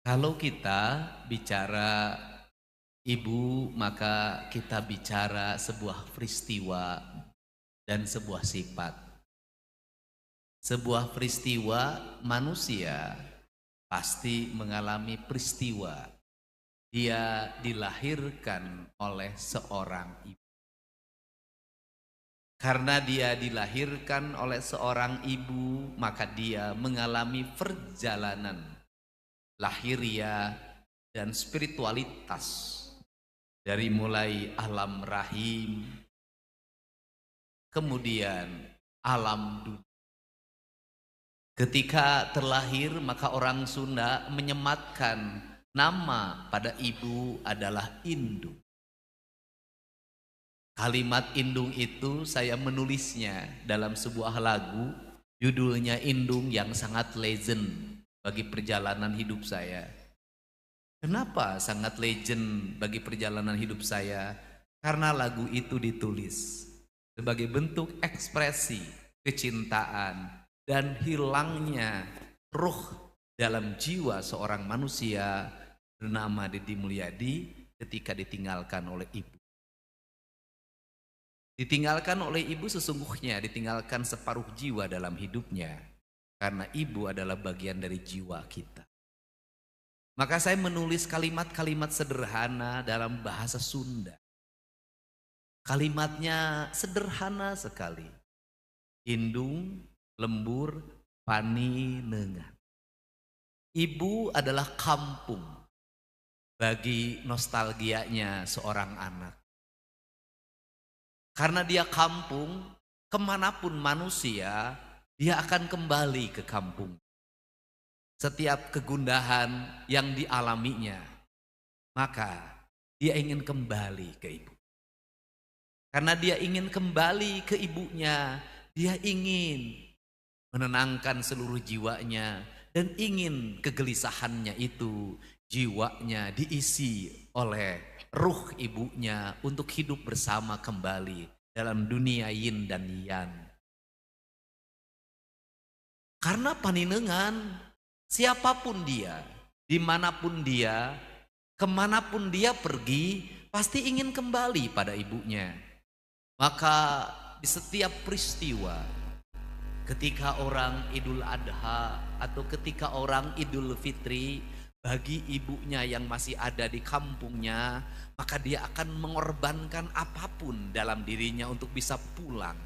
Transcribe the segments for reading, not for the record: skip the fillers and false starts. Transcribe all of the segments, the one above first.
Kalau kita bicara ibu, maka kita bicara sebuah peristiwa dan sebuah sifat. Sebuah peristiwa manusia pasti mengalami peristiwa. Dia dilahirkan oleh seorang ibu. Karena dia dilahirkan oleh seorang ibu, maka dia mengalami perjalanan lahiriah dan spiritualitas. Dari mulai alam rahim, kemudian alam dunia. Ketika terlahir, maka orang Sunda menyematkan nama pada ibu adalah indung. Kalimat indung itu saya menulisnya dalam sebuah lagu, judulnya Indung, yang sangat legend bagi perjalanan hidup saya. Kenapa sangat legend bagi perjalanan hidup saya? Karena lagu itu ditulis sebagai bentuk ekspresi kecintaan dan hilangnya ruh dalam jiwa seorang manusia bernama Deddy Mulyadi ketika ditinggalkan oleh ibu. Ditinggalkan oleh ibu sesungguhnya ditinggalkan separuh jiwa dalam hidupnya, karena ibu adalah bagian dari jiwa kita. Maka saya menulis kalimat-kalimat sederhana dalam bahasa Sunda. Kalimatnya sederhana sekali. Indung, lembur, paninengan. Ibu adalah kampung bagi nostalgianya seorang anak. Karena dia kampung, kemanapun manusia, dia akan kembali ke kampung. Setiap kegundahan yang dialaminya, maka dia ingin kembali ke ibu. Karena dia ingin kembali ke ibunya, dia ingin menenangkan seluruh jiwanya dan ingin kegelisahannya itu, jiwanya diisi oleh ruh ibunya untuk hidup bersama kembali dalam dunia yin dan yang. Karena paninengan, siapapun dia, dimanapun dia, kemanapun dia pergi, pasti ingin kembali pada ibunya. Maka di setiap peristiwa, ketika orang Idul Adha atau ketika orang Idul Fitri, bagi ibunya yang masih ada di kampungnya, maka dia akan mengorbankan apapun dalam dirinya untuk bisa pulang.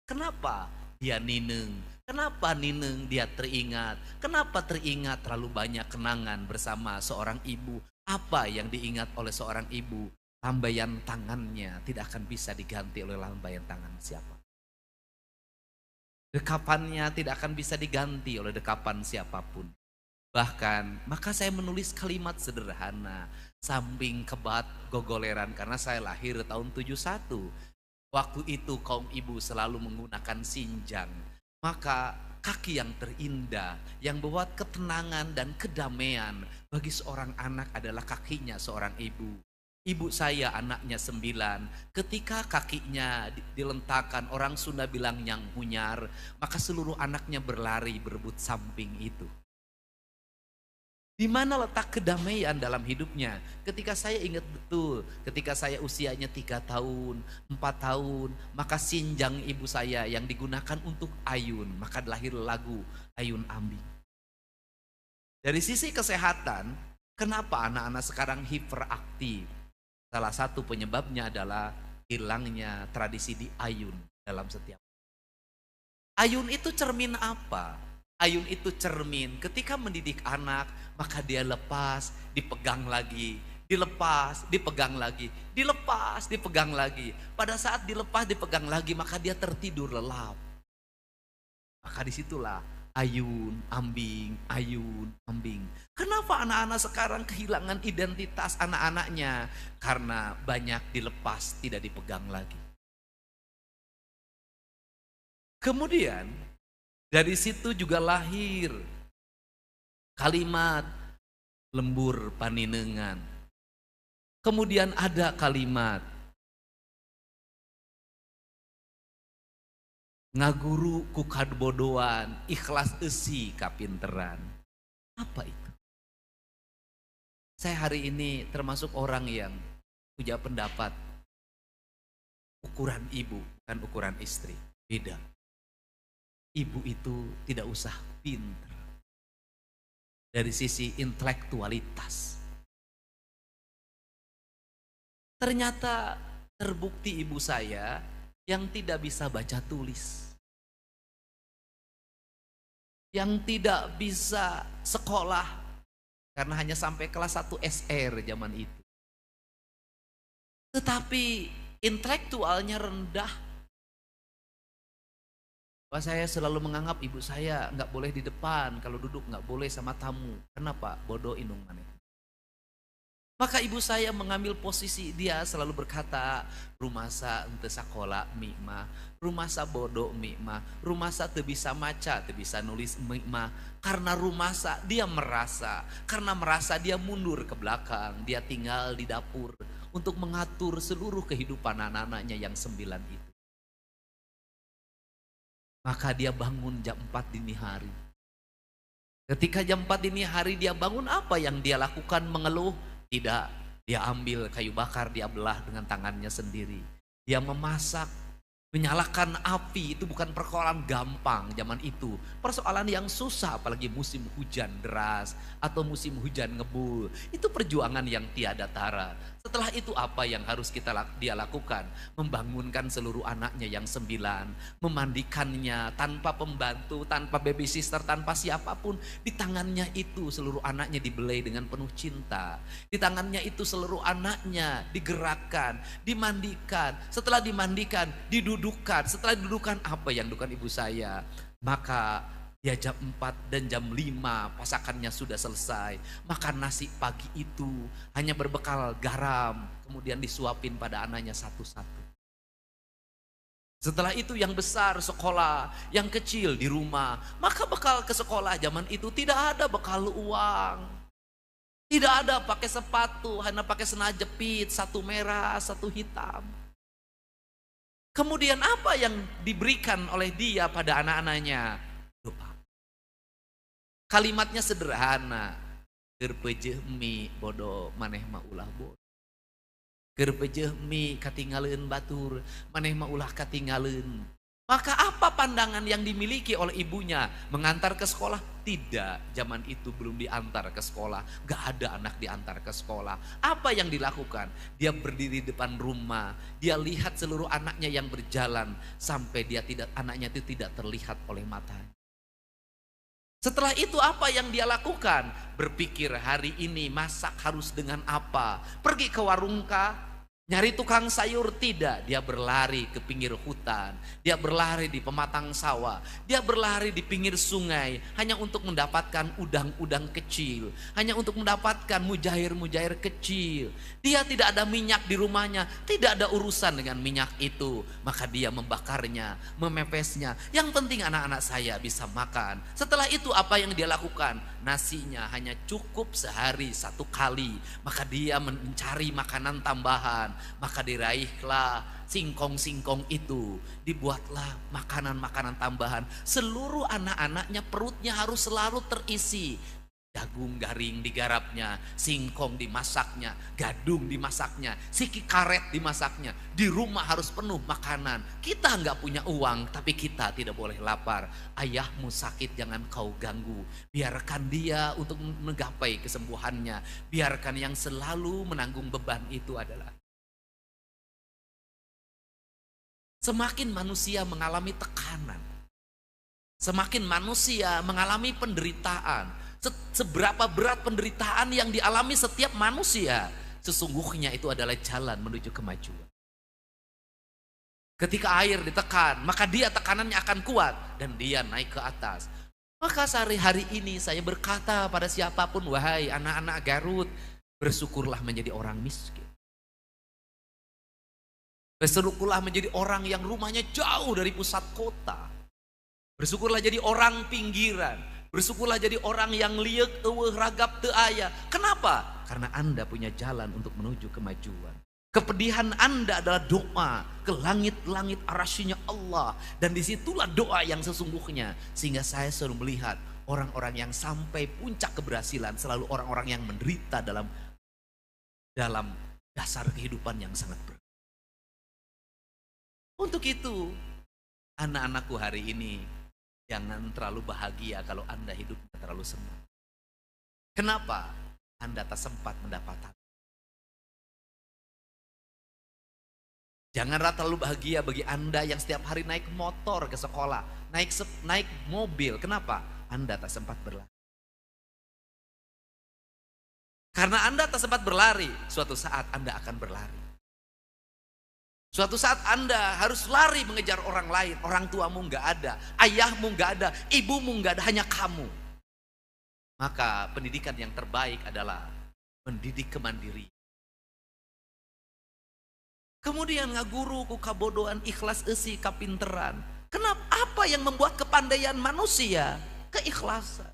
Kenapa dia nineng? Kenapa nineng dia teringat? Kenapa teringat terlalu banyak kenangan bersama seorang ibu? Apa yang diingat oleh seorang ibu? Lambaian tangannya tidak akan bisa diganti oleh lambaian tangan siapa. Dekapannya tidak akan bisa diganti oleh dekapan siapapun. Bahkan, maka saya menulis kalimat sederhana, samping kebat gogoleran, karena saya lahir tahun 71. Waktu itu kaum ibu selalu menggunakan sinjang. Maka kaki yang terindah, yang membawa ketenangan dan kedamaian bagi seorang anak adalah kakinya seorang ibu. Ibu saya anaknya 9, ketika kakinya dilentakkan, orang Sunda bilang yang hunyar, maka seluruh anaknya berlari berebut samping itu. Di mana letak kedamaian dalam hidupnya? Ketika saya ingat betul, ketika saya usianya 3 tahun, 4 tahun, maka sinjang ibu saya yang digunakan untuk ayun, maka lahir lagu Ayun Ambi. Dari sisi kesehatan, kenapa anak-anak sekarang hiperaktif? Salah satu penyebabnya adalah hilangnya tradisi di ayun dalam setiap. Ayun itu cermin apa? Ayun itu cermin ketika mendidik anak, maka dia lepas, dipegang lagi, dilepas, dipegang lagi, dilepas, dipegang lagi. Pada saat dilepas, dipegang lagi, maka dia tertidur lelap. Maka disitulah ayun, ambing, ayun, ambing. Kenapa anak-anak sekarang kehilangan identitas anak-anaknya? Karena banyak dilepas, tidak dipegang lagi. Kemudian dari situ juga lahir kalimat lembur paninengan. Kemudian ada kalimat ngaguru ku kadbodoan, ikhlas eusi kapinteran. Apa itu? Saya hari ini termasuk orang yang punya pendapat ukuran ibu bukan ukuran istri. Beda. Ibu itu tidak usah pintar dari sisi intelektualitas. Ternyata terbukti ibu saya yang tidak bisa baca tulis, yang tidak bisa sekolah karena hanya sampai kelas 1 SR zaman itu. Tetapi intelektualnya rendah. Wah, saya selalu menganggap ibu saya nggak boleh di depan, kalau duduk nggak boleh sama tamu. Kenapa? Bodoh inung maneh. Maka ibu saya mengambil posisi, dia selalu berkata, rumasa ente sakola mikmah, rumasa bodoh mikmah, rumasa teu bisa maca, teu bisa nulis mikmah. Karena rumasa dia merasa, karena merasa dia mundur ke belakang, dia tinggal di dapur untuk mengatur seluruh kehidupan anak-anaknya yang 9 itu. Maka dia bangun jam 4 dini hari. Ketika jam 4 dini hari dia bangun, apa yang dia lakukan? Mengeluh? Tidak, dia ambil kayu bakar, dia belah dengan tangannya sendiri. Dia memasak, menyalakan api, itu bukan persoalan gampang zaman itu. Persoalan yang susah, apalagi musim hujan deras atau musim hujan ngebul. Itu perjuangan yang tiada tara. Setelah itu apa yang harus dia lakukan? Membangunkan seluruh anaknya yang 9, memandikannya tanpa pembantu, tanpa babysitter, tanpa siapapun. Di tangannya itu seluruh anaknya dibelai dengan penuh cinta. Di tangannya itu seluruh anaknya digerakkan, dimandikan. Setelah dimandikan, didudukkan. Setelah didudukkan, apa yang dilakukan ibu saya? Maka dia jam 4 dan jam 5 pasakannya sudah selesai. Makan nasi pagi itu hanya berbekal garam, kemudian disuapin pada anaknya satu-satu. Setelah itu yang besar sekolah, yang kecil di rumah. Maka bekal ke sekolah zaman itu tidak ada bekal uang. Tidak ada pakai sepatu, hanya pakai sendal jepit, satu merah, satu hitam. Kemudian apa yang diberikan oleh dia pada anak-anaknya? Doa. Kalimatnya sederhana. Keur peujeuh mi bodoh maneh mah ulah bodoh. Keur peujeuh mi katinggalieun batur, maneh mah ulah katinggalieun. Maka apa pandangan yang dimiliki oleh ibunya? Mengantar ke sekolah? Tidak, zaman itu belum diantar ke sekolah. Gak ada anak diantar ke sekolah. Apa yang dilakukan? Dia berdiri di depan rumah, dia lihat seluruh anaknya yang berjalan sampai anaknya itu tidak terlihat oleh matanya. Setelah itu apa yang dia lakukan? Berpikir hari ini masak harus dengan apa? Pergi ke warung kah? Nyari tukang sayur? Tidak, dia berlari ke pinggir hutan, dia berlari di pematang sawah, dia berlari di pinggir sungai hanya untuk mendapatkan udang-udang kecil, hanya untuk mendapatkan mujair-mujair kecil. Dia tidak ada minyak di rumahnya, tidak ada urusan dengan minyak itu, maka dia membakarnya, memepesnya. Yang penting anak-anak saya bisa makan. Setelah itu apa yang dia lakukan? Nasinya hanya cukup sehari 1 kali, maka dia mencari makanan tambahan. Maka diraihlah singkong-singkong itu, dibuatlah makanan-makanan tambahan. Seluruh anak-anaknya perutnya harus selalu terisi. Jagung garing digarapnya, singkong dimasaknya, gadung dimasaknya, siki karet dimasaknya. Di rumah harus penuh makanan. Kita nggak punya uang, tapi kita tidak boleh lapar. Ayahmu sakit, jangan kau ganggu. Biarkan dia untuk menggapai kesembuhannya. Biarkan yang selalu menanggung beban itu adalah. Semakin manusia mengalami tekanan, semakin manusia mengalami penderitaan, seberapa berat penderitaan yang dialami setiap manusia, sesungguhnya itu adalah jalan menuju kemajuan. Ketika air ditekan, maka dia tekanannya akan kuat dan dia naik ke atas. Maka sehari-hari ini saya berkata pada siapapun, wahai anak-anak Garut, bersyukurlah menjadi orang miskin. Bersyukurlah menjadi orang yang rumahnya jauh dari pusat kota. Bersyukurlah jadi orang pinggiran. Bersyukurlah jadi orang yang liek, eueuh, ragap, teu aya. Kenapa? Karena Anda punya jalan untuk menuju kemajuan. Kepedihan Anda adalah doa ke langit-langit arasy-Nya Allah. Dan disitulah doa yang sesungguhnya. Sehingga saya selalu melihat orang-orang yang sampai puncak keberhasilan selalu orang-orang yang menderita dalam dalam dasar kehidupan yang sangat berat. Untuk itu, anak-anakku hari ini, jangan terlalu bahagia kalau Anda hidupnya terlalu senang. Kenapa? Anda tak sempat mendapatkan. Janganlah terlalu bahagia bagi Anda yang setiap hari naik motor ke sekolah, naik mobil. Kenapa? Anda tak sempat berlari. Karena Anda tak sempat berlari, suatu saat Anda akan berlari. Suatu saat Anda harus lari mengejar orang lain. Orang tuamu nggak ada, ayahmu nggak ada, ibumu nggak ada, hanya kamu. Maka pendidikan yang terbaik adalah mendidik kemandirian. Kemudian ngaguru ku kabodohan ikhlas esi kapinteran. Kenapa? Apa yang membuat kepandaian manusia? Keikhlasan.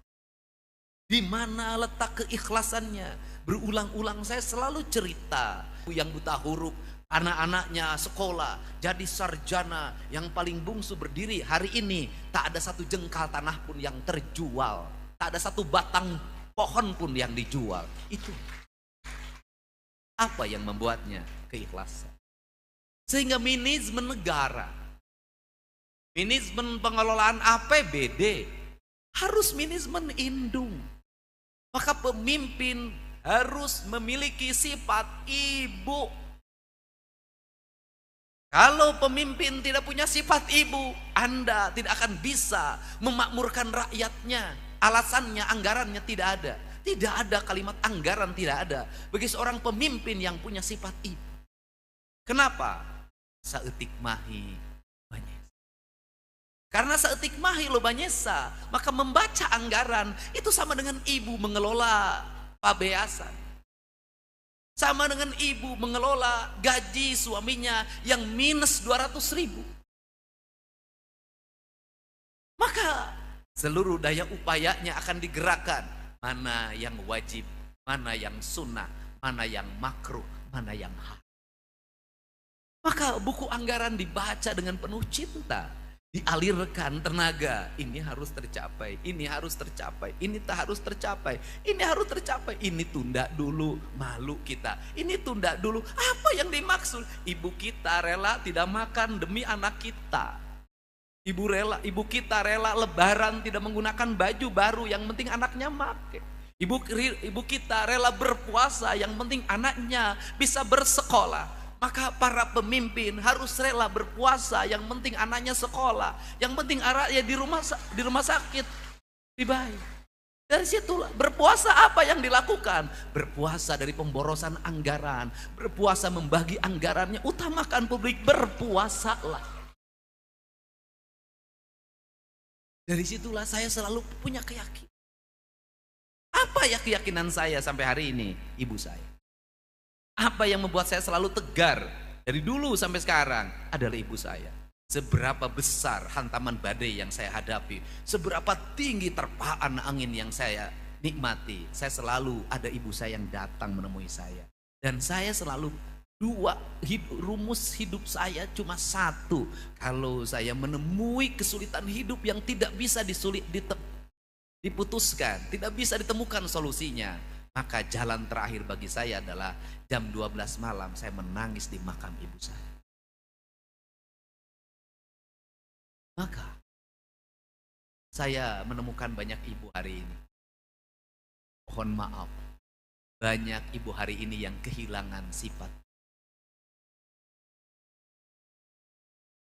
Di mana letak keikhlasannya? Berulang-ulang saya selalu cerita yang buta huruf, anak-anaknya sekolah, jadi sarjana, yang paling bungsu berdiri hari ini tak ada satu jengkal tanah pun yang terjual, tak ada satu batang pohon pun yang dijual. Itu apa yang membuatnya? Keikhlasan. Sehingga manajemen negara, manajemen pengelolaan APBD harus manajemen indung. Maka pemimpin harus memiliki sifat ibu. Kalau pemimpin tidak punya sifat ibu, Anda tidak akan bisa memakmurkan rakyatnya. Alasannya, anggarannya tidak ada. Tidak ada kalimat anggaran, tidak ada bagi seorang pemimpin yang punya sifat ibu. Kenapa? Saeutik mahi banyesa. Karena saeutik mahi lo banyesa, maka membaca anggaran itu sama dengan ibu mengelola pabeasan. Sama dengan ibu mengelola gaji suaminya yang minus 200.000. Maka seluruh daya upayanya akan digerakkan. Mana yang wajib, mana yang sunnah, mana yang makruh, mana yang haram. Maka buku anggaran dibaca dengan penuh cinta, dialirkan tenaga. Ini harus tercapai, ini harus tercapai, ini tak harus tercapai, ini harus tercapai, ini tunda dulu, malu kita, ini tunda dulu. Apa yang dimaksud? Ibu kita rela tidak makan demi anak kita. Ibu kita rela lebaran tidak menggunakan baju baru, yang penting anaknya pakai. Ibu kita rela berpuasa, yang penting anaknya bisa bersekolah. Maka para pemimpin harus rela berpuasa, yang penting anaknya sekolah, yang penting anaknya di rumah sakit dibayar. Dari situlah berpuasa apa yang dilakukan? Berpuasa dari pemborosan anggaran, berpuasa membagi anggarannya, utamakan publik, berpuasalah. Dari situlah saya selalu punya keyakinan. Apa ya keyakinan saya sampai hari ini? Ibu saya. Apa yang membuat saya selalu tegar dari dulu sampai sekarang adalah ibu saya. Seberapa besar hantaman badai yang saya hadapi, seberapa tinggi terpaan angin yang saya nikmati, saya selalu ada ibu saya yang datang menemui saya. Dan saya selalu rumus hidup saya cuma satu. Kalau saya menemui kesulitan hidup yang tidak bisa diputuskan, tidak bisa ditemukan solusinya, maka jalan terakhir bagi saya adalah jam 12 malam saya menangis di makam ibu saya. Maka saya menemukan banyak ibu hari ini. Mohon maaf, banyak ibu hari ini yang kehilangan sifat.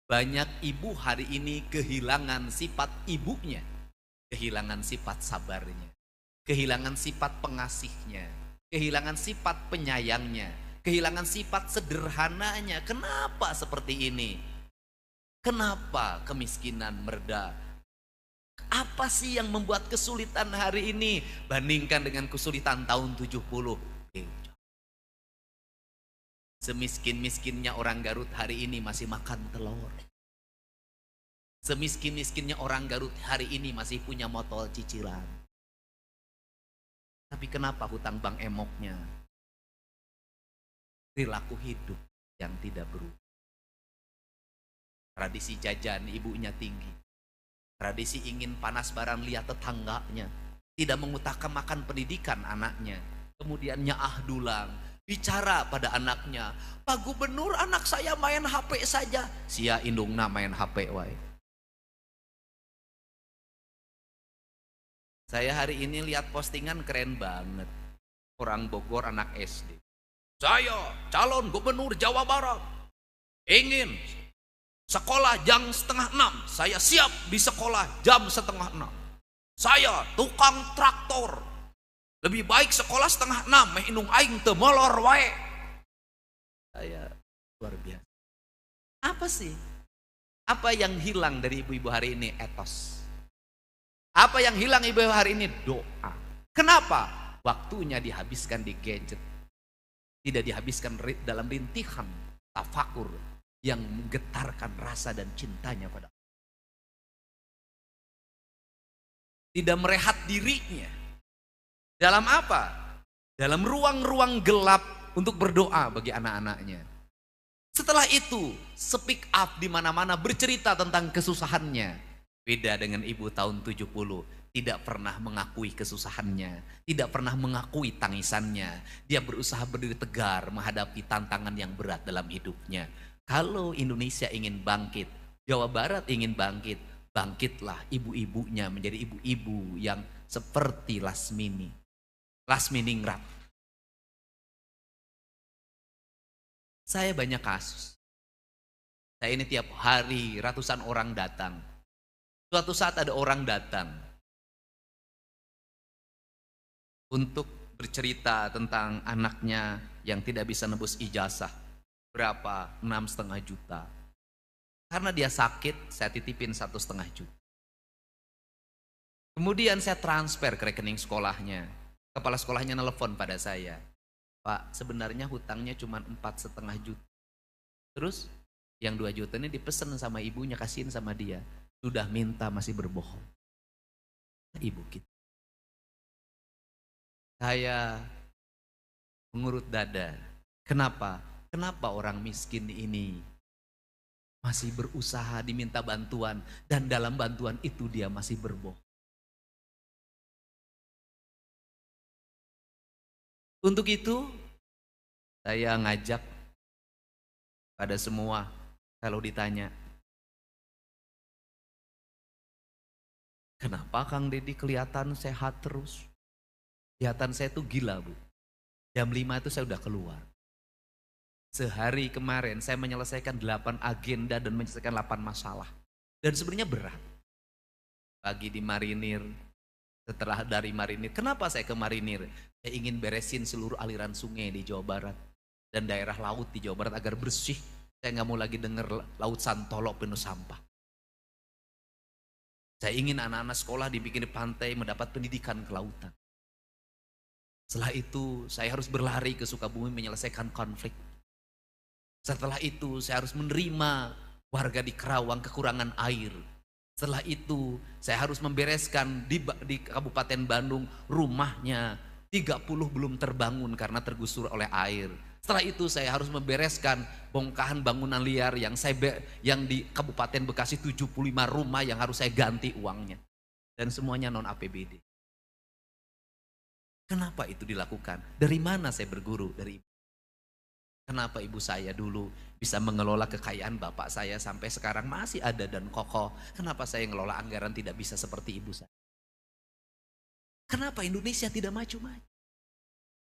Banyak ibu hari ini kehilangan sifat ibunya, kehilangan sifat sabarnya, kehilangan sifat pengasihnya, kehilangan sifat penyayangnya, kehilangan sifat sederhananya. Kenapa seperti ini? Kenapa kemiskinan mereda? Apa sih yang membuat kesulitan hari ini bandingkan dengan kesulitan tahun 70? Semiskin-miskinnya orang Garut hari ini masih makan telur. Semiskin-miskinnya orang Garut hari ini masih punya motor cicilan. Tapi kenapa hutang bank emoknya? Perilaku hidup yang tidak berubah. Tradisi jajan ibunya tinggi. Tradisi ingin panas barang lihat tetangganya. Tidak mengutamakan pendidikan anaknya. Kemudian nyaah dulang. bicara pada anaknya, Pak Gubernur, anak saya main HP saja. Sia indungna main HP wae. Saya hari ini lihat postingan keren banget. Orang Bogor anak SD. Saya calon gubernur Jawa Barat. Ingin sekolah jam 5:30. Saya siap di sekolah jam 5:30. Saya tukang traktor. Lebih baik sekolah 5:30 meh indung aing teu molor wae. Saya luar biasa. Apa sih? Apa yang hilang dari ibu-ibu hari ini? Etos. Apa yang hilang ibu hari ini? Doa. Kenapa? Waktunya dihabiskan di gadget. Tidak dihabiskan dalam rintihan tafakur yang menggetarkan rasa dan cintanya pada Allah. Tidak merehat dirinya. Dalam apa? Dalam ruang-ruang gelap untuk berdoa bagi anak-anaknya. Setelah itu, speak up di mana-mana, bercerita tentang kesusahannya. Beda dengan ibu tahun 70, tidak pernah mengakui kesusahannya, tidak pernah mengakui tangisannya. Dia berusaha berdiri tegar menghadapi tantangan yang berat dalam hidupnya. Kalau Indonesia ingin bangkit, Jawa Barat ingin bangkit, bangkitlah ibu-ibunya menjadi ibu-ibu yang seperti Lasmini Ningrat. Saya banyak kasus. Saya ini tiap hari ratusan orang datang. Suatu saat ada orang datang untuk bercerita tentang anaknya yang tidak bisa nebus ijazah. Berapa? 6,5 juta. Karena dia sakit, saya titipin 1,5 juta. Kemudian saya transfer ke rekening sekolahnya. Kepala sekolahnya nelpon pada saya. Pak, sebenarnya hutangnya cuma 4,5 juta. Terus yang 2 juta ini dipesan sama ibunya, kasihin sama dia. Sudah minta masih berbohong. Ibu kita. Saya mengurut dada. Kenapa? Kenapa orang miskin ini masih berusaha diminta bantuan dan dalam bantuan itu dia masih berbohong? Untuk itu saya ngajak pada semua, kalau ditanya, kenapa Kang Deddy kelihatan sehat terus? Kelihatan saya tuh gila, Bu. Jam 5 itu saya udah keluar. Sehari kemarin saya menyelesaikan 8 agenda dan menyelesaikan 8 masalah. Dan sebenarnya berat. Pagi di Marinir, setelah dari Marinir, kenapa saya ke Marinir? Saya ingin beresin seluruh aliran sungai di Jawa Barat dan daerah laut di Jawa Barat agar bersih. Saya nggak mau lagi dengar laut Santolo penuh sampah. Saya ingin anak-anak sekolah dibikin di pantai mendapat pendidikan kelautan. Setelah itu saya harus berlari ke Sukabumi menyelesaikan konflik. Setelah itu saya harus menerima warga di Kerawang kekurangan air. Setelah itu saya harus membereskan di Kabupaten Bandung rumahnya 30 belum terbangun karena tergusur oleh air. Setelah itu saya harus membereskan bongkahan bangunan liar yang di Kabupaten Bekasi 75 rumah yang harus saya ganti uangnya. Dan semuanya non APBD. Kenapa itu dilakukan? Dari mana saya berguru? Dari ibu. Kenapa ibu saya dulu bisa mengelola kekayaan bapak saya sampai sekarang masih ada dan kokoh? Kenapa saya ngelola anggaran tidak bisa seperti ibu saya? Kenapa Indonesia tidak maju-maju?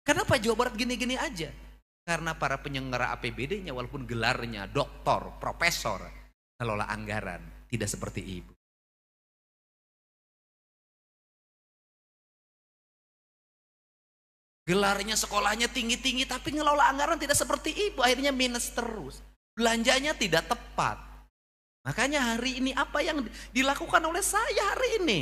Kenapa Jawa Barat gini-gini aja? Karena para penyelenggara APBD-nya walaupun gelarnya doktor, profesor, ngelola anggaran tidak seperti ibu. Gelarnya sekolahnya tinggi-tinggi tapi ngelola anggaran tidak seperti ibu, akhirnya minus terus. Belanjanya tidak tepat. Makanya hari ini apa yang dilakukan oleh saya hari ini?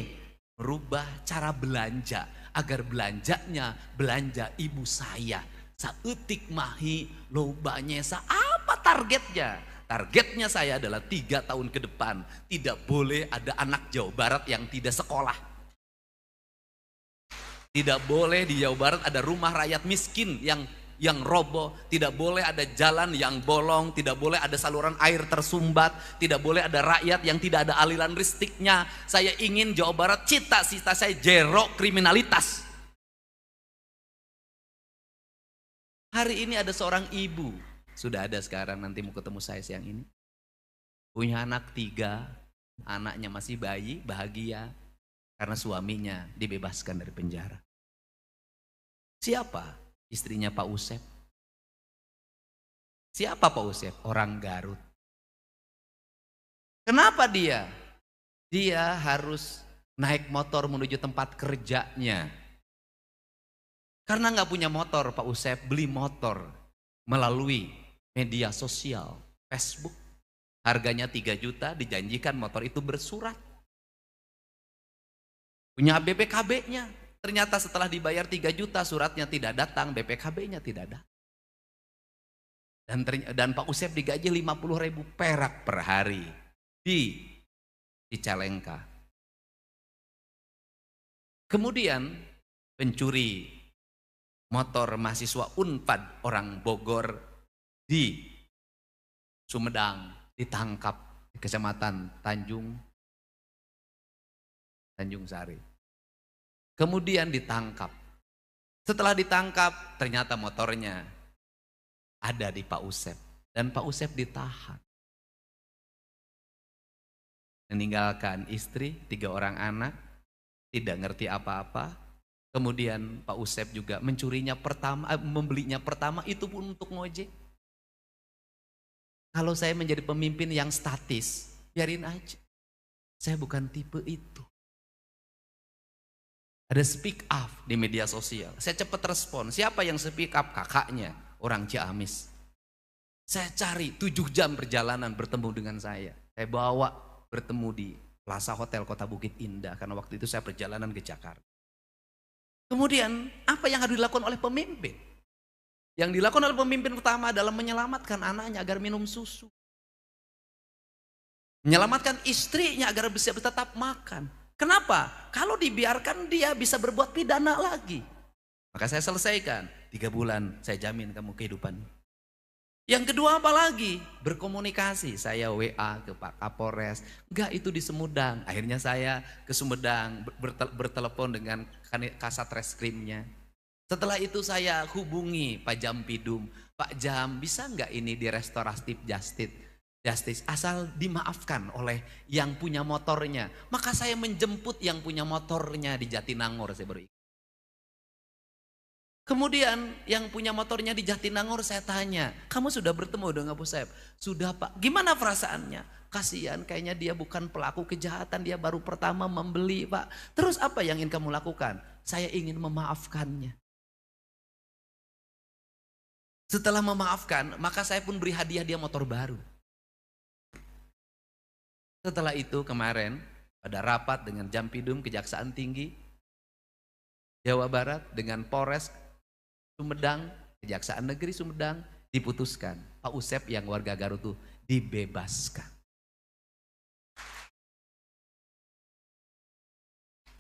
Merubah cara belanja agar belanjanya belanja ibu saya. Saeutik mahi lobanya apa targetnya? Targetnya saya adalah 3 tahun ke depan tidak boleh ada anak Jawa Barat yang tidak sekolah. Tidak boleh di Jawa Barat ada rumah rakyat miskin yang roboh, tidak boleh ada jalan yang bolong, tidak boleh ada saluran air tersumbat, tidak boleh ada rakyat yang tidak ada aliran listriknya. Saya ingin Jawa Barat cita-cita saya zero kriminalitas. Hari ini ada seorang ibu, sudah ada sekarang, nanti mau ketemu saya siang ini. Punya anak 3, anaknya masih bayi, bahagia. Karena suaminya dibebaskan dari penjara. Siapa? Istrinya Pak Usep. Siapa Pak Usep? Orang Garut. Kenapa dia? Dia harus naik motor menuju tempat kerjanya. Karena nggak punya motor, Pak Usep beli motor melalui media sosial, Facebook. Harganya 3 juta, dijanjikan motor itu bersurat. Punya BPKB-nya. Ternyata setelah dibayar 3 juta, suratnya tidak datang, BPKB-nya tidak datang. Dan Pak Usep digaji 50.000 perak per hari di Cicalengka. Kemudian pencuri motor mahasiswa Unpad orang Bogor di Sumedang ditangkap di Kecamatan Tanjung Sari. Kemudian ditangkap. Setelah ditangkap ternyata motornya ada di Pak Usep dan Pak Usep ditahan. Meninggalkan istri, 3 orang anak, tidak ngerti apa-apa. Kemudian Pak Usep juga membelinya pertama itu pun untuk ngojek. Kalau saya menjadi pemimpin yang statis, biarin aja. Saya bukan tipe itu. Ada speak up di media sosial. Saya cepat respon. Siapa yang speak up? Kakaknya, orang Ciamis. Saya cari 7 jam perjalanan bertemu dengan saya. Saya bawa bertemu di Plaza Hotel Kota Bukit Indah. Karena waktu itu saya perjalanan ke Jakarta. Kemudian apa yang harus dilakukan oleh pemimpin? Yang dilakukan oleh pemimpin pertama adalah menyelamatkan anaknya agar minum susu. Menyelamatkan istrinya agar bisa tetap makan. Kenapa? Kalau dibiarkan dia bisa berbuat pidana lagi. Maka saya selesaikan. 3 bulan saya jamin kamu kehidupan. Yang kedua apa lagi? Berkomunikasi. Saya WA ke Pak Kapolres. Enggak, itu di Sumedang. Akhirnya saya ke Sumedang bertelepon dengan Kasat Reskrimnya. Setelah itu saya hubungi Pak Jampidum. Pak Jam, bisa enggak ini di restoratif justice asal dimaafkan oleh yang punya motornya. Maka saya menjemput yang punya motornya di Jatinangor. Saya baru. Kemudian yang punya motornya di Jatinangor saya tanya, kamu sudah bertemu dengan Pak Usep? Sudah Pak, gimana perasaannya? Kasihan, kayaknya dia bukan pelaku kejahatan, dia baru pertama membeli Pak. Terus apa yang ingin kamu lakukan? Saya ingin memaafkannya. Setelah memaafkan, maka saya pun beri hadiah dia motor baru. Setelah itu kemarin pada rapat dengan Jampidum Kejaksaan Tinggi Jawa Barat dengan Polres Sumedang, Kejaksaan Negeri Sumedang, diputuskan Pak Usep yang warga Garut itu dibebaskan.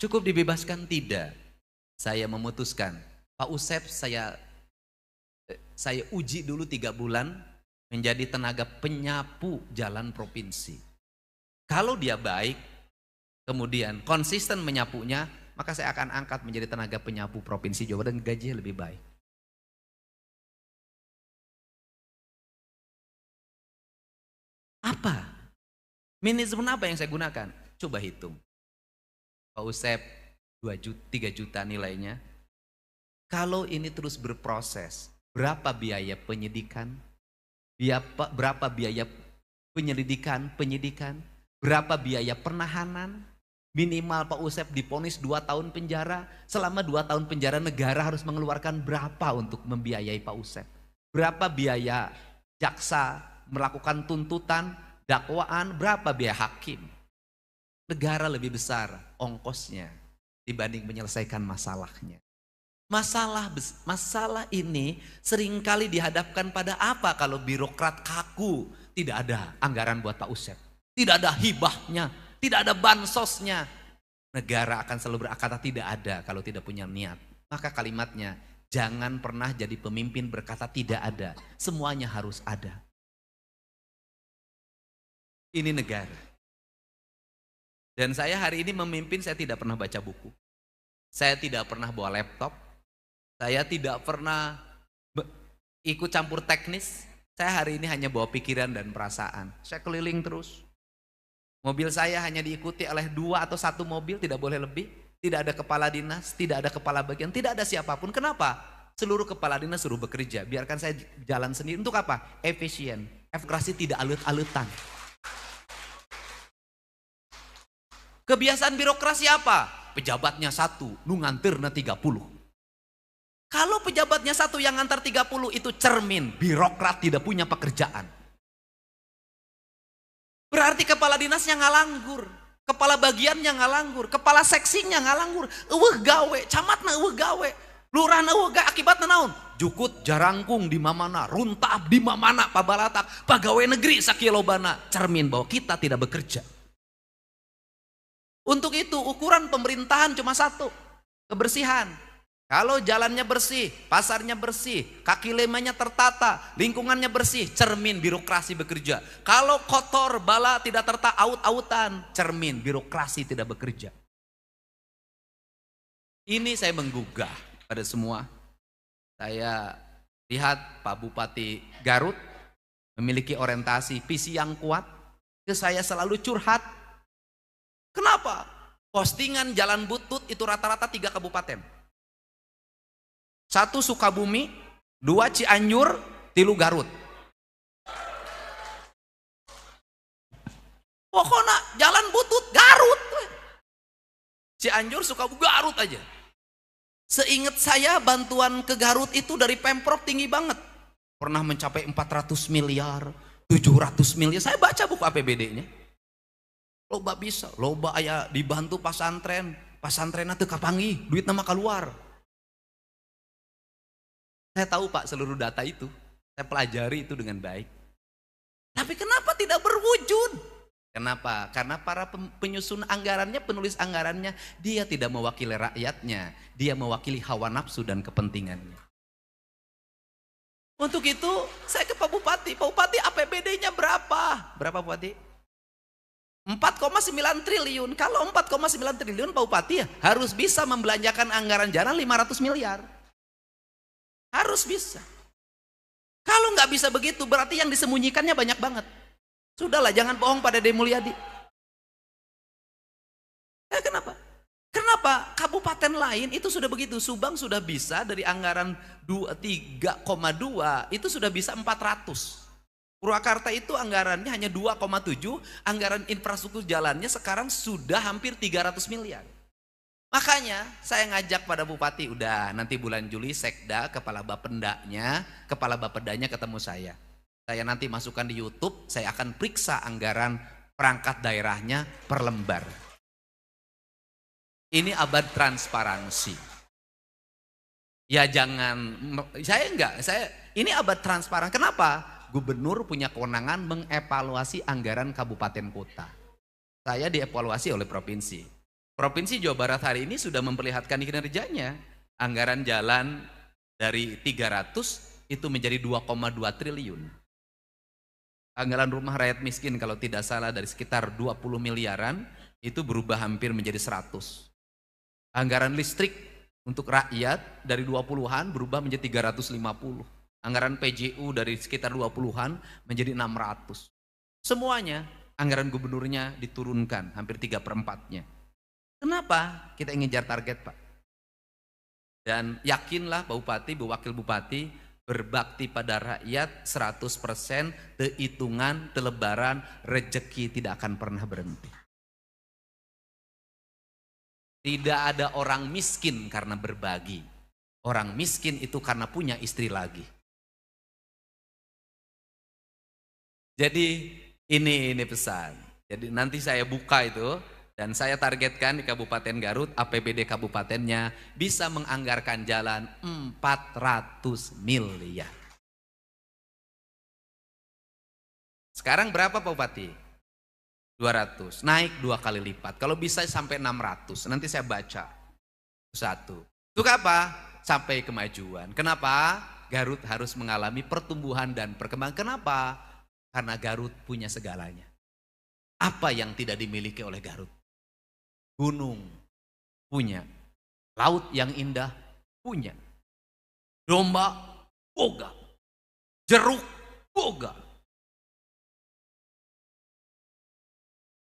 Cukup dibebaskan? Tidak. Saya memutuskan Pak Usep saya uji dulu 3 bulan menjadi tenaga penyapu jalan provinsi. Kalau dia baik, kemudian konsisten menyapunya, maka saya akan angkat menjadi tenaga penyapu provinsi Jawa Barat dan gajinya lebih baik. Apa? Manajemen apa yang saya gunakan? Coba hitung. Pak Usep 3 juta nilainya. Kalau ini terus berproses, berapa biaya penyidikan? Berapa biaya penyidikan? Berapa biaya penahanan? Minimal Pak Usep diponis 2 tahun penjara. Selama 2 tahun penjara negara harus mengeluarkan berapa untuk membiayai Pak Usep? Berapa biaya jaksa melakukan tuntutan, dakwaan, berapa biaya hakim? Negara lebih besar ongkosnya dibanding menyelesaikan masalahnya. Masalah ini seringkali dihadapkan pada apa kalau birokrat kaku? Tidak ada anggaran buat Pak Usep. Tidak ada hibahnya, tidak ada bansosnya. Negara akan selalu berkata tidak ada kalau tidak punya niat. Maka kalimatnya, jangan pernah jadi pemimpin berkata tidak ada. Semuanya harus ada. Ini negara. Dan saya hari ini memimpin, saya tidak pernah baca buku. Saya tidak pernah bawa laptop. Saya tidak pernah ikut campur teknis. Saya hari ini hanya bawa pikiran dan perasaan. Saya keliling terus. Mobil saya hanya diikuti oleh 2 atau 1 mobil, tidak boleh lebih. Tidak ada kepala dinas, tidak ada kepala bagian, tidak ada siapapun. Kenapa? Seluruh kepala dinas suruh bekerja. Biarkan saya jalan sendiri. Untuk apa? Efisien. Evakuasi tidak alut-alutan. Kebiasaan birokrasi apa? Pejabatnya 1, nu nganterna 30. Kalau pejabatnya 1 yang ngantar 30 itu cermin birokrat tidak punya pekerjaan. Berarti kepala dinasnya ngalanggur, kepala bagiannya ngalanggur, kepala seksinya ngalanggur, eueuh gawe, camatna eueuh gawe, lurahna eueuh gawe, akibatna naon? Jukut jarangkung di mamana, runtab di mamana, pabalatak, pagawe negeri sakieu lobana, cermin bahwa kita tidak bekerja. Untuk itu ukuran pemerintahan cuma 1, kebersihan. Kalau jalannya bersih, pasarnya bersih, kaki limanya tertata, lingkungannya bersih, cermin birokrasi bekerja. Kalau kotor, bala tidak tertata, aut-autan, cermin birokrasi tidak bekerja. Ini saya menggugah pada semua. Saya lihat Pak Bupati Garut memiliki orientasi visi yang kuat. Ke saya selalu curhat. Kenapa? Postingan jalan butut itu rata-rata 3 kabupaten. 1 Sukabumi, 2 Cianjur, 3 Garut. Pokoknya jalan butut Garut. Cianjur, Sukabumi, Garut aja. Seingat saya bantuan ke Garut itu dari Pemprov tinggi banget. Pernah mencapai 400 miliar, 700 miliar. Saya baca buku APBD-nya. Loba bisa, loba aya dibantu pasantren teu kapanggih, duit nama keluar. Saya tahu Pak seluruh data itu, saya pelajari itu dengan baik. Tapi kenapa tidak berwujud? Kenapa? Karena para penyusun anggarannya, penulis anggarannya, dia tidak mewakili rakyatnya, dia mewakili hawa nafsu dan kepentingannya. Untuk itu saya ke Pak Bupati APBD-nya berapa? Berapa Bupati? 4,9 triliun. Kalau 4,9 triliun Pak Bupati ya harus bisa membelanjakan anggaran jalan 500 miliar. Harus bisa. Kalau nggak bisa begitu berarti yang disembunyikannya banyak banget. Sudahlah, jangan bohong pada Deddy Mulyadi. Kenapa? Kenapa? Kabupaten lain itu sudah begitu. Subang sudah bisa dari anggaran 3,2 itu sudah bisa 400. Purwakarta itu anggarannya hanya 2,7, anggaran infrastruktur jalannya sekarang sudah hampir 300 miliar. Makanya saya ngajak pada Bupati, udah nanti bulan Juli Sekda, kepala Bapendanya ketemu saya. Saya nanti masukkan di YouTube, saya akan periksa anggaran perangkat daerahnya per lembar. Ini abad transparansi. Ya jangan, ini abad transparan. Kenapa? Gubernur punya kewenangan mengevaluasi anggaran kabupaten kota. Saya dievaluasi oleh provinsi. Provinsi Jawa Barat hari ini sudah memperlihatkan kinerjanya. Anggaran jalan dari 300 itu menjadi 2,2 triliun. Anggaran rumah rakyat miskin kalau tidak salah dari sekitar 20 miliaran itu berubah hampir menjadi 100. Anggaran listrik untuk rakyat dari 20-an berubah menjadi 350. Anggaran PJU dari sekitar 20-an menjadi 600. Semuanya anggaran gubernurnya diturunkan hampir 3/4-nya. Kenapa? Kita ingin ngejar target Pak. Dan yakinlah Pak Bupati, Bu Wakil Bupati berbakti pada rakyat 100%, hitungan, telebaran, rejeki tidak akan pernah berhenti. Tidak ada orang miskin karena berbagi. Orang miskin itu karena punya istri lagi. Jadi ini pesan. Jadi nanti saya buka itu dan saya targetkan di Kabupaten Garut APBD kabupatennya bisa menganggarkan jalan 400 miliar. Sekarang berapa Pak Bupati? 200, naik 2 kali lipat. Kalau bisa sampai 600, nanti saya baca. 1. Untuk apa? Sampai kemajuan. Kenapa? Garut harus mengalami pertumbuhan dan perkembangan. Kenapa? Karena Garut punya segalanya. Apa yang tidak dimiliki oleh Garut? Gunung punya, laut yang indah punya, domba boga, jeruk boga,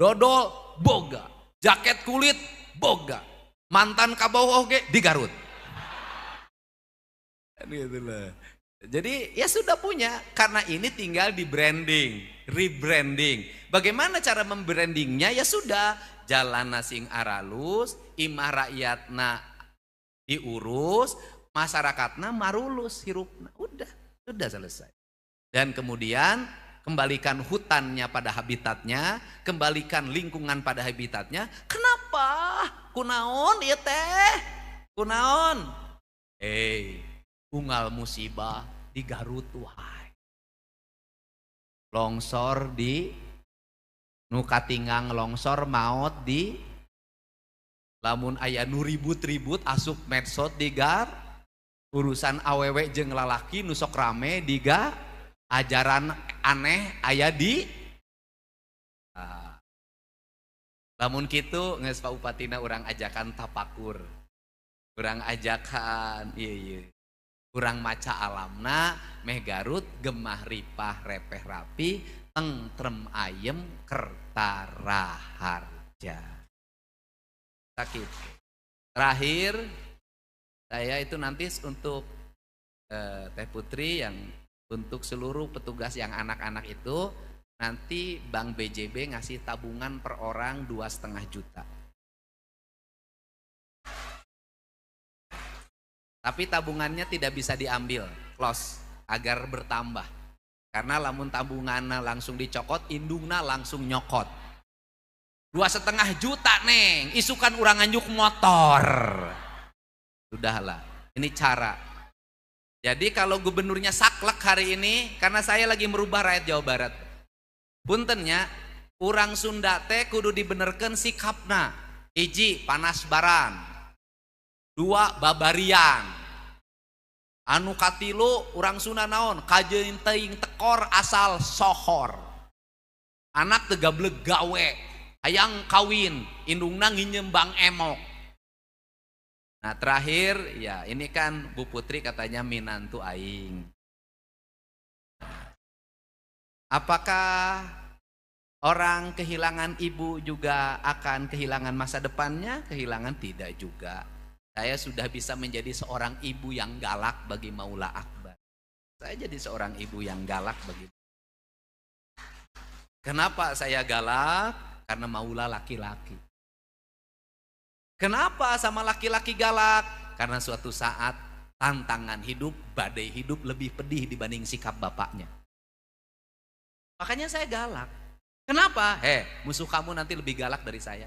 dodol boga, jaket kulit boga, mantan kabowo oge di Garut. Gitulah. Jadi ya sudah punya, karena ini tinggal di branding, rebranding. Bagaimana cara membrandingnya? Ya sudah, jalan sing aralus, imah rakyatna diurus, masyarakatna marulus hirupna. Sudah selesai. Dan kemudian kembalikan hutannya pada habitatnya, kembalikan lingkungan pada habitatnya. Kenapa? Kunaon ieu teh? Kunaon? Unggal musibah di Garut wahai. Longsor di Nukatinggang, longsor maut di lamun aya nu ribut-ribut asup medsos di Gar, urusan awewe jeung lalaki nusok rame di Gar, ajaran aneh aya di lamun kitu geus Pak Upatina urang ajakan tapakur. Urang ajakan ieu urang maca alamna meh Garut gemah ripah repeh rapi tentrem ayem kertara harja. Sakit. Terakhir saya itu nanti untuk Teh Putri, yang untuk seluruh petugas yang anak-anak itu nanti Bank BJB ngasih tabungan per orang 2,5 juta. Tapi tabungannya tidak bisa diambil, close, agar bertambah. Karena lamun tabungannya langsung dicokot, indungna langsung nyokot. 2,5 juta neng, isukan urang anjuk motor. Sudahlah, ini cara. Jadi kalau gubernurnya saklek hari ini, karena saya lagi merubah rakyat Jawa Barat. Puntennya, urang Sunda teh kudu dibenerkeun sikapna. 1, panas baran. 2, babarian. Anu katilu urang Sunda naon, kajeun teuing tekor asal sohor. Anak teu gableg gawe, hayang kawin, indungna nginjem bang emok. Nah terakhir ya ini kan Bu Putri katanya minantu aing. Apakah orang kehilangan ibu juga akan kehilangan masa depannya? Kehilangan tidak juga. Saya sudah bisa menjadi seorang ibu yang galak bagi Maula Akbar. Saya jadi seorang ibu yang galak bagi. Kenapa saya galak? Karena Maula laki-laki. Kenapa sama laki-laki galak? Karena suatu saat tantangan hidup, badai hidup lebih pedih dibanding sikap bapaknya. Makanya saya galak. Kenapa? Musuh kamu nanti lebih galak dari saya.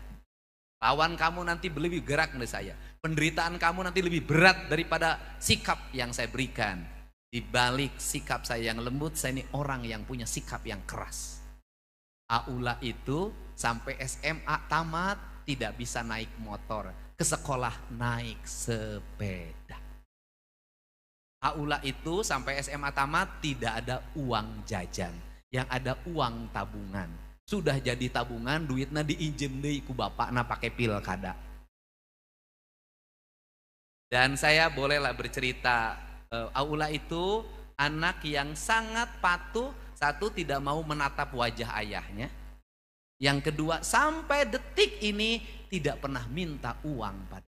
Lawan kamu nanti lebih gerak dari saya. Penderitaan kamu nanti lebih berat daripada sikap yang saya berikan. Di balik sikap saya yang lembut, saya ini orang yang punya sikap yang keras. Aula itu sampai SMA tamat tidak bisa naik motor. Ke sekolah naik sepeda. Aula itu sampai SMA tamat tidak ada uang jajan. Yang ada uang tabungan. Sudah jadi tabungan, duitnya diinjem deui ku bapakna pakai pilkada. Dan saya bolehlah bercerita, Aula itu anak yang sangat patuh. Satu, tidak mau menatap wajah ayahnya. Yang kedua, sampai detik ini tidak pernah minta uang pada.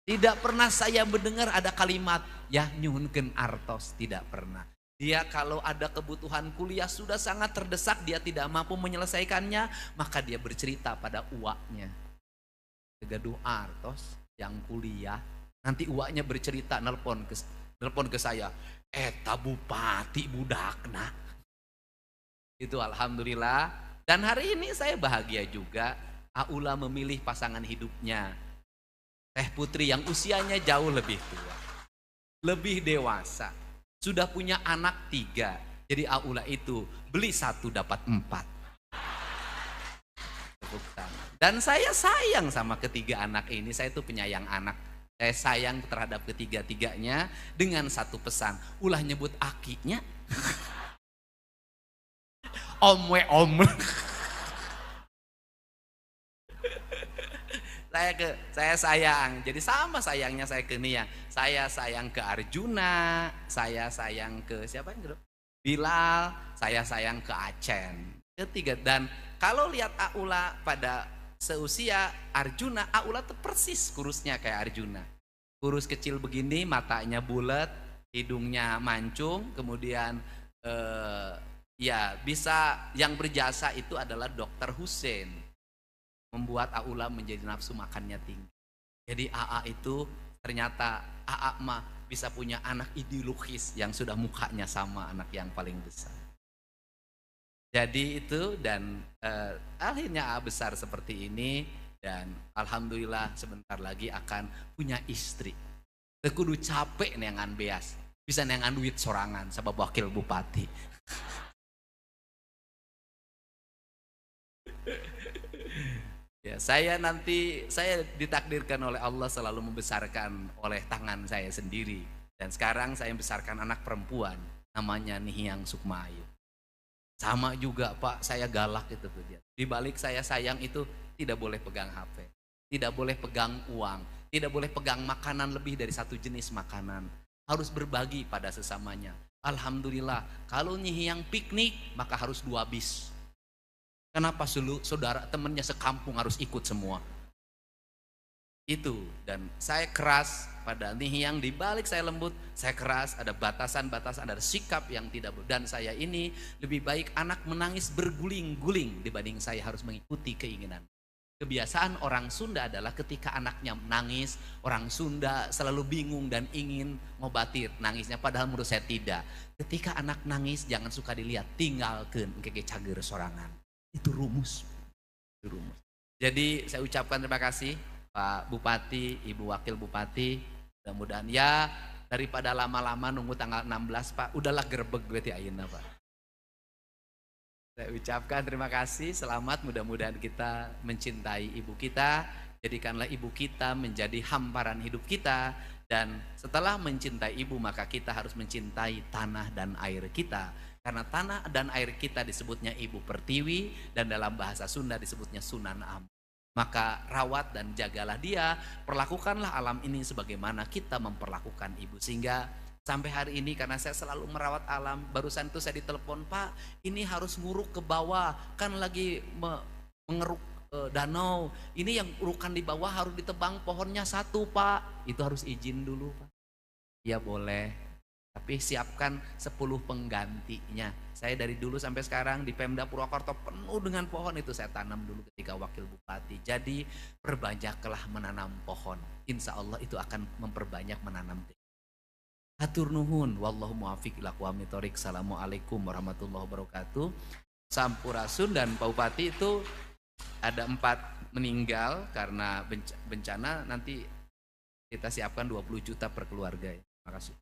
Tidak pernah saya mendengar ada kalimat ya nyuhunkeun artos, tidak pernah. Dia kalau ada kebutuhan kuliah sudah sangat terdesak, dia tidak mampu menyelesaikannya, maka dia bercerita pada uaknya. Gaduh artos yang kuliah, nanti uaknya bercerita nelpon ke saya, eta bupati budakna. Itu alhamdulillah. Dan hari ini saya bahagia juga, Aula memilih pasangan hidupnya Teh Putri yang usianya jauh lebih tua, lebih dewasa. Sudah punya anak 3. Jadi Aula itu beli 1 dapat 4. Dan saya sayang sama ketiga anak ini. Saya itu penyayang anak. Saya sayang terhadap ketiga-tiganya dengan satu pesan. Ulah nyebut akinya. Om. saya sayang. Jadi sama sayangnya saya ke Nia. Saya sayang ke Arjuna, saya sayang ke siapa yang kedua? Bilal, saya sayang ke Acen. Ketiga, dan kalau lihat Aula pada seusia Arjuna, Aula tuh persis kurusnya kayak Arjuna. Kurus kecil begini, matanya bulat, hidungnya mancung, kemudian ya bisa yang berjasa itu adalah Dokter Hussein, membuat Aula menjadi nafsu makannya tinggi. Jadi AA itu ternyata AA mah bisa punya anak ideologis yang sudah mukanya sama anak yang paling besar. Jadi itu dan akhirnya AA besar seperti ini dan alhamdulillah sebentar lagi akan punya istri. Kudu capek nengan beas, bisa nengan duit sorangan sebab wakil bupati. Ya, saya ditakdirkan oleh Allah selalu membesarkan oleh tangan saya sendiri. Dan sekarang saya membesarkan anak perempuan namanya Nihiang Sukmayu. Sama juga Pak, saya galak itu tuh dia. Di balik saya sayang itu tidak boleh pegang HP, tidak boleh pegang uang, tidak boleh pegang makanan lebih dari satu jenis makanan. Harus berbagi pada sesamanya. Alhamdulillah, kalau Nihiang piknik maka harus 2 bis. Kenapa saudara temennya sekampung harus ikut semua? Itu, dan saya keras pada Nihiang, di balik saya lembut, saya keras, ada batasan-batasan, ada sikap yang tidak, dan saya ini lebih baik anak menangis berguling-guling dibanding saya harus mengikuti keinginan. Kebiasaan orang Sunda adalah ketika anaknya menangis, orang Sunda selalu bingung dan ingin ngobatir nangisnya, padahal menurut saya tidak. Ketika anak nangis jangan suka dilihat, tinggalkan keke cager sorangan. Itu rumus. Jadi saya ucapkan terima kasih Pak Bupati, Ibu Wakil Bupati. Mudah-mudahan ya daripada lama-lama nunggu tanggal 16 Pak, udahlah gerbek berarti ayeuna Pak. Saya ucapkan terima kasih, selamat, mudah-mudahan kita mencintai ibu kita, jadikanlah ibu kita menjadi hamparan hidup kita, dan setelah mencintai ibu maka kita harus mencintai tanah dan air kita. Karena tanah dan air kita disebutnya Ibu Pertiwi dan dalam bahasa Sunda disebutnya Sunan Ampel. Maka rawat dan jagalah dia, perlakukanlah alam ini sebagaimana kita memperlakukan ibu. Sehingga sampai hari ini karena saya selalu merawat alam, barusan itu saya ditelepon, Pak ini harus nguruk ke bawah, kan lagi mengeruk danau, ini yang urukan di bawah harus ditebang pohonnya 1 Pak, itu harus izin dulu Pak. Ya boleh. Tapi siapkan 10 penggantinya. Saya dari dulu sampai sekarang di Pemda Purwokerto penuh dengan pohon, itu saya tanam dulu ketika wakil bupati. Jadi perbanyaklah menanam pohon. Insya Allah itu akan memperbanyak menanam. Hatur nuhun, wallahu muwaffiq ila aqwamit thoriq. Assalamualaikum warahmatullahi wabarakatuh. Sampurasun dan Pak Bupati itu ada 4 meninggal karena bencana, nanti kita siapkan 20 juta per keluarga ya. Terima kasih.